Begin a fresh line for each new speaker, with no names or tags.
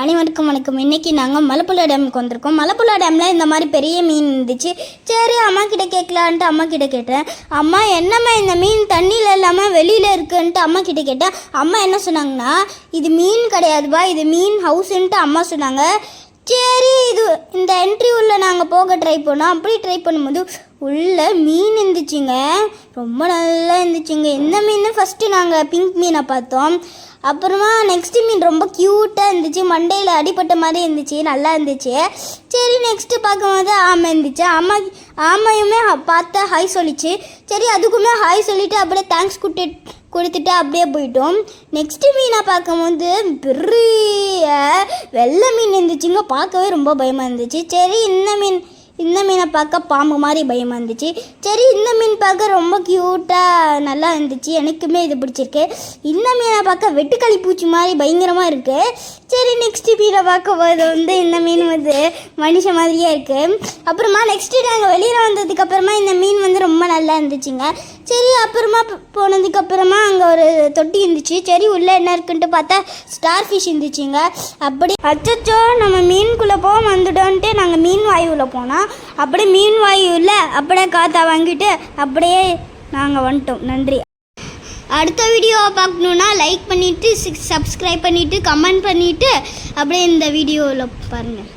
அனைவருக்கும் வணக்கம். இன்றைக்கி நாங்கள் மலைப்புழா டேமுக்கு வந்திருக்கோம். மலைப்புழா டேமில் இந்த மாதிரி பெரிய மீன் இருந்துச்சு. சரி அம்மா கிட்டே கேட்கலான்ட்டு அம்மா கிட்டே கேட்டேன். அம்மா என்னம்மா இந்த மீன் தண்ணியில் இல்லாமல் வெளியில் இருக்குன்ட்டு அம்மா கிட்டே கேட்டேன். அம்மா என்ன சொன்னாங்கன்னா, இது மீன் கிடையாதுப்பா, இது மீன் ஹவுஸுன்ட்டு அம்மா சொன்னாங்க. சரி இது இந்த என்ட்ரி உள்ள நாங்கள் போக ட்ரை பண்ணோம். அப்படி ட்ரை பண்ணும்போது உள்ள மீன் இருந்துச்சுங்க, ரொம்ப நல்லா இருந்துச்சுங்க. இந்த மீன் ஃபஸ்ட்டு நாங்கள் பிங்க் மீனை பார்த்தோம். அப்புறமா நெக்ஸ்ட்டு மீன் ரொம்ப க்யூட்டாக இருந்துச்சு, மண்டையில் அடிப்பட்ட மாதிரி இருந்துச்சு, நல்லா இருந்துச்சு. சரி நெக்ஸ்ட்டு பார்க்கும்போது ஆமை இருந்துச்சு. ஆமையுமே பார்த்தா ஹாய் சொல்லிச்சு. சரி அதுக்குமே ஹாய் சொல்லிவிட்டு அப்படியே தேங்க்ஸ் கொடுத்துட்டு அப்படியே போயிட்டோம். நெக்ஸ்ட்டு மீனை பார்க்கும்போது பெரிய வெள்ளை மீன் இருந்துச்சுங்க, பார்க்கவே ரொம்ப பயமாக இருந்துச்சு. சரி இந்த மீனை பார்க்க பாம்பு மாதிரி பயமாக இருந்துச்சு. சரி இந்த மீன் பார்க்க ரொம்ப க்யூட்டாக நல்லா இருந்துச்சு, எனக்குமே இது பிடிச்சிருக்கு. இந்த மீனை பார்க்க வெட்டுக்களி பூச்சி மாதிரி பயங்கரமாக இருக்குது. சரி நெக்ஸ்ட்டு மீனை பார்க்கும்போது இந்த மீன் மனுஷன் மாதிரியே இருக்குது. அப்புறமா நெக்ஸ்ட்டு நாங்கள் வெளியில் வந்ததுக்கப்புறமா இந்த மீன் ரொம்ப நல்லா இருந்துச்சுங்க. சரி அப்புறமா போனதுக்கப்புறமா அங்கே ஒரு தொட்டி இருந்துச்சு. சரி உள்ளே என்ன இருக்குன்ட்டு பார்த்தா ஸ்டார் ஃபிஷ் இருந்துச்சுங்க. அப்படி அச்சச்சோ நம்ம மீனுக்குள்ளே வந்துட்டோன்ட்டு நாங்கள் மீன் வாயுவில் போனோம். அப்படியே மீன் வாயுவில் அப்படியே காற்றா வாங்கிட்டு அப்படியே நாங்கள் வந்துட்டோம். நன்றி. அடுத்த வீடியோவை பார்க்கணுன்னா லைக் பண்ணிவிட்டு சப்ஸ்கிரைப் பண்ணிவிட்டு கமெண்ட் பண்ணிவிட்டு அப்படியே இந்த வீடியோவில் பாருங்கள்.